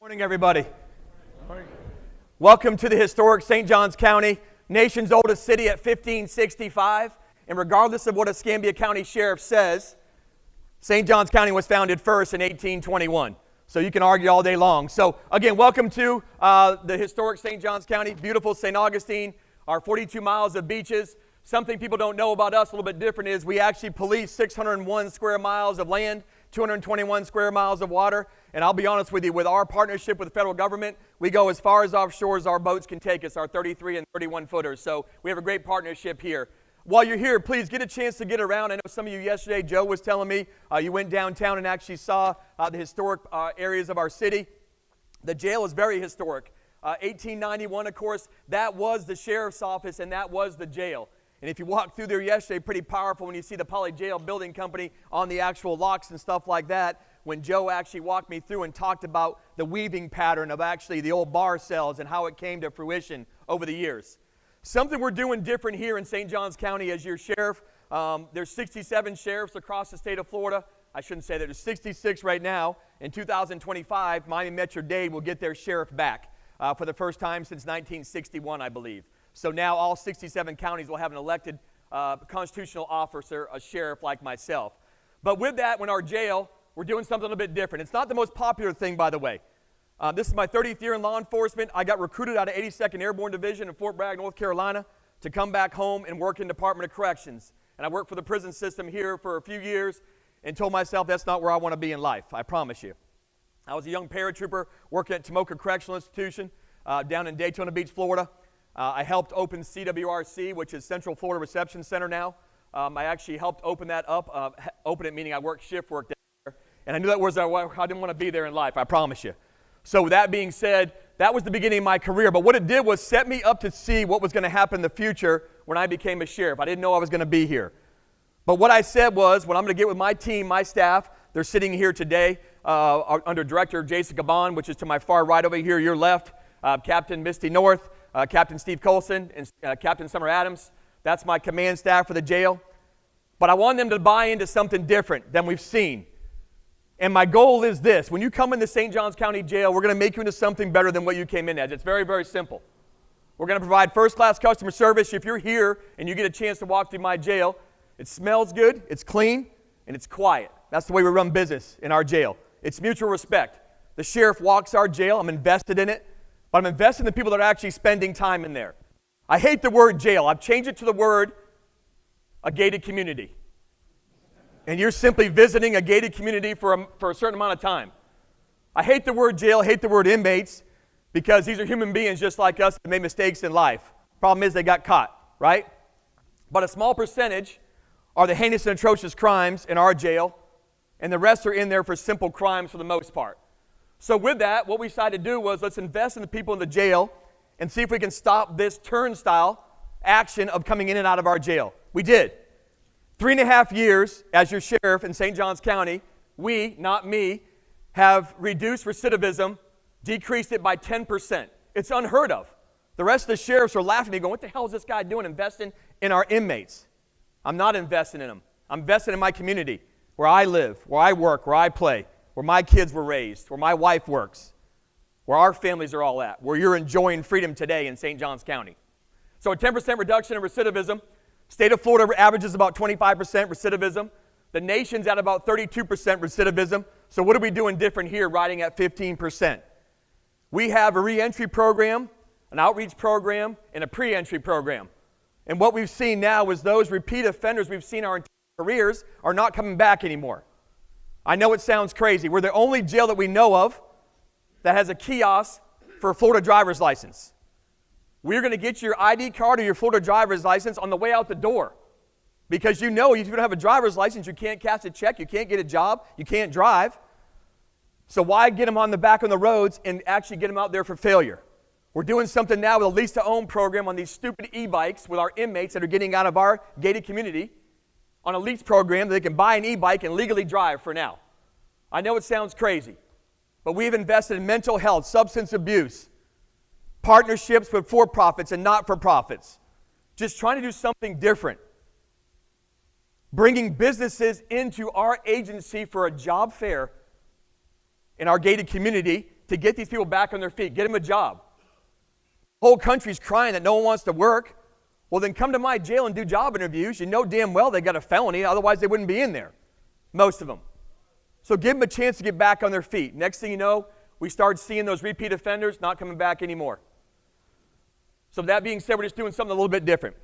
Morning, everybody. Morning. Welcome to the historic St. Johns County, nation's oldest city at 1565. And regardless of what Escambia County Sheriff says, St. Johns County was founded first in 1821. So you can argue all day long. So again, welcome to the historic St. Johns County, beautiful St. Augustine, our 42 miles of beaches. Something people don't know about us a little bit different is we actually police 601 square miles of land, 221 square miles of water. And I'll be honest with you, with our partnership with the federal government, we go as far as offshore as our boats can take us, our 33 and 31 footers. So we have a great partnership here. While you're here, please get a chance to get around. I know some of you yesterday, Joe was telling me, you went downtown and actually saw the historic areas of our city. The jail is very historic. 1891, of course, that was the sheriff's office and that was the jail. And if you walked through there yesterday, pretty powerful when you see the Poly Jail Building Company on the actual locks and stuff like that. When Joe actually walked me through and talked about the weaving pattern of actually the old bar cells and how it came to fruition over the years. Something we're doing different here in St. Johns County as your sheriff. There's 67 sheriffs across the state of Florida. I shouldn't say that. There's 66 right now. In 2025, Miami Metro-Dade will get their sheriff back for the first time since 1961, I believe. So now all 67 counties will have an elected constitutional officer, a sheriff like myself. But with that, when our jail, we're doing something a little bit different. It's not the most popular thing, by the way. This is my 30th year in law enforcement. I got recruited out of 82nd Airborne Division in Fort Bragg, North Carolina, to come back home and work in Department of Corrections. And I worked for the prison system here for a few years and told myself that's not where I want to be in life, I promise you. I was a young paratrooper working at Tomoka Correctional Institution down in Daytona Beach, Florida. I helped open CWRC, which is Central Florida Reception Center now. I actually helped open that up, open it meaning I worked shift work there. And I knew that was I didn't want to be there in life, I promise you. So with that being said, that was the beginning of my career. But what it did was set me up to see what was going to happen in the future when I became a sheriff. I didn't know I was going to be here. But what I said was, when I'm going to get with my team, my staff, they're sitting here today under Director Jason Gabon, which is to my far right over here, your left, Captain Misty North, Captain Steve Colson, and Captain Summer Adams. That's my command staff for the jail. But I want them to buy into something different than we've seen. And my goal is this. When you come into St. Johns County Jail, we're going to make you into something better than what you came in as. It's very, very simple. We're going to provide first-class customer service. If you're here and you get a chance to walk through my jail, it smells good, it's clean, and it's quiet. That's the way we run business in our jail. It's mutual respect. The sheriff walks our jail. I'm invested in it. But I'm invested in the people that are actually spending time in there. I hate the word jail. I've changed it to the word a gated community. And you're simply visiting a gated community for a certain amount of time. I hate the word jail, hate the word inmates, because these are human beings just like us that made mistakes in life. Problem is they got caught, right? But a small percentage are the heinous and atrocious crimes in our jail, and the rest are in there for simple crimes for the most part. So with that, what we decided to do was let's invest in the people in the jail and see if we can stop this turnstile action of coming in and out of our jail. We did. 3.5 years as your sheriff in St. Johns County, we, not me, have reduced recidivism, decreased it by 10%. It's unheard of. The rest of the sheriffs are laughing at me going, what the hell is this guy doing investing in our inmates? I'm not investing in them. I'm investing in my community, where I live, where I work, where I play, where my kids were raised, where my wife works, where our families are all at, where you're enjoying freedom today in St. Johns County. So a 10% reduction in recidivism. State of Florida averages about 25% recidivism. The nation's at about 32% recidivism. So what are we doing different here, riding at 15%? We have a reentry program, an outreach program, and a pre-entry program. And what we've seen now is those repeat offenders we've seen our entire careers are not coming back anymore. I know it sounds crazy. We're the only jail that we know of that has a kiosk for a Florida driver's license. We're going to get your ID card or your Florida driver's license on the way out the door. Because you know if you don't have a driver's license, you can't cash a check, you can't get a job, you can't drive. So why get them on the back on the roads and actually get them out there for failure? We're doing something now with a lease-to-own program on these stupid e-bikes with our inmates that are getting out of our gated community on a lease program that they can buy an e-bike and legally drive for now. I know it sounds crazy, but we've invested in mental health, substance abuse, partnerships with for-profits and not-for-profits, just trying to do something different. Bringing businesses into our agency for a job fair in our gated community to get these people back on their feet, get them a job. The whole country's crying that no one wants to work. Well, then come to my jail and do job interviews. You know damn well they got a felony, otherwise they wouldn't be in there, most of them. So give them a chance to get back on their feet. Next thing you know, we start seeing those repeat offenders not coming back anymore. So that being said, we're just doing something a little bit different.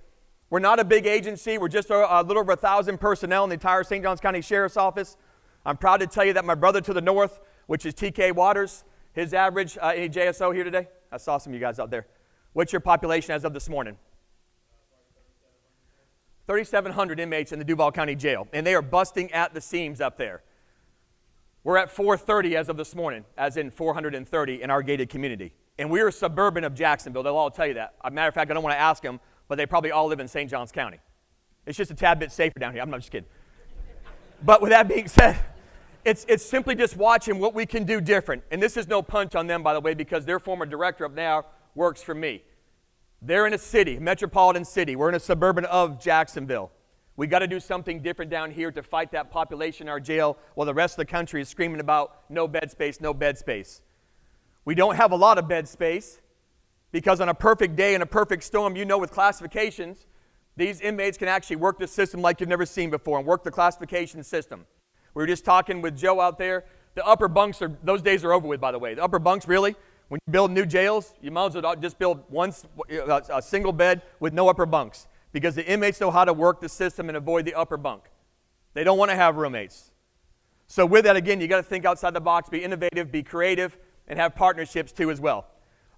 We're not a big agency. We're just a little over 1,000 personnel in the entire St. Johns County Sheriff's Office. I'm proud to tell you that my brother to the north, which is TK Waters, his average, any JSO here today? I saw some of you guys out there. What's your population as of this morning? 3,700 inmates in the Duval County Jail, and they are busting at the seams up there. We're at 430 as of this morning, as in 430 in our gated community. And we are suburban of Jacksonville. They'll all tell you that. As a matter of fact, I don't want to ask them, but they probably all live in St. Johns County. It's just a tad bit safer down here. I'm not just kidding. But with that being said, it's simply just watching what we can do different. And this is no punch on them, by the way, because their former director up now works for me. They're in a city, a metropolitan city. We're in a suburban of Jacksonville. We got to do something different down here to fight that population in our jail while the rest of the country is screaming about no bed space, no bed space. We don't have a lot of bed space because on a perfect day and a perfect storm, you know with classifications, these inmates can actually work the system like you've never seen before and work the classification system. We were just talking with Joe out there. The upper bunks, those days are over with, by the way. The upper bunks, really, when you build new jails, you might as well just build a single bed with no upper bunks because the inmates know how to work the system and avoid the upper bunk. They don't want to have roommates. So with that, again, you got to think outside the box, be innovative, be creative, and have partnerships too as well.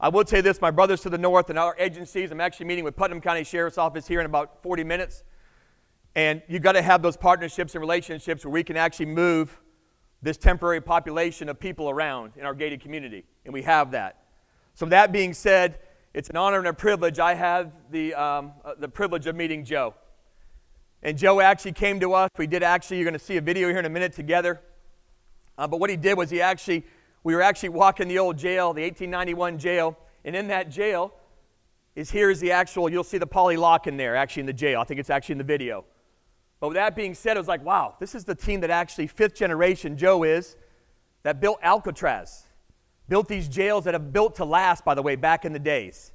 I will tell you this, my brothers to the north and our agencies, I'm actually meeting with Putnam County Sheriff's Office here in about 40 minutes. And you've got to have those partnerships and relationships where we can actually move this temporary population of people around in our gated community. And we have that. So that being said, it's an honor and a privilege. I have the privilege of meeting Joe. And Joe actually came to us. We did actually, you're going to see a video here in a minute together. But what he did was we were actually walking the old jail, the 1891 jail. And in that jail here's the actual, you'll see the poly lock in there, actually in the jail. I think it's actually in the video. But with that being said, it was like, wow, this is the team that actually, fifth generation Joe is, that built Alcatraz. Built these jails that have built to last, by the way, back in the days.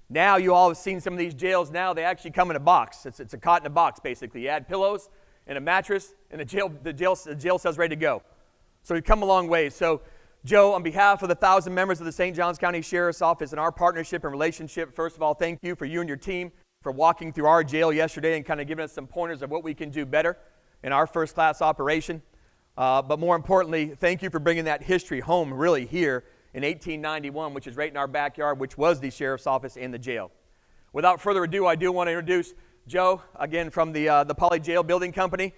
Now you all have seen some of these jails now, they actually come in a box. It's a cot in a box, basically. You add pillows and a mattress, and the jail cell's ready to go. So we've come a long way. So Joe, on behalf of the 1,000 members of the St. Johns County Sheriff's Office and our partnership and relationship, first of all, thank you for you and your team for walking through our jail yesterday and kind of giving us some pointers of what we can do better in our first-class operation. But more importantly, thank you for bringing that history home really here in 1891, which is right in our backyard, which was the Sheriff's Office and the jail. Without further ado, I do want to introduce Joe, again from the Poly Jail Building Company.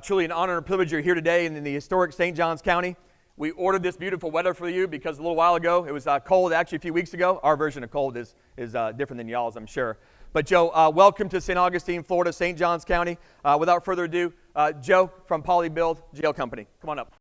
Truly an honor and a privilege you're here today in the historic St. Johns County. We ordered this beautiful weather for you because a little while ago, it was cold actually a few weeks ago. Our version of cold is different than y'all's, I'm sure. But Joe, welcome to St. Augustine, Florida, St. Johns County. Without further ado, Joe from Poly Build Jail Company. Come on up.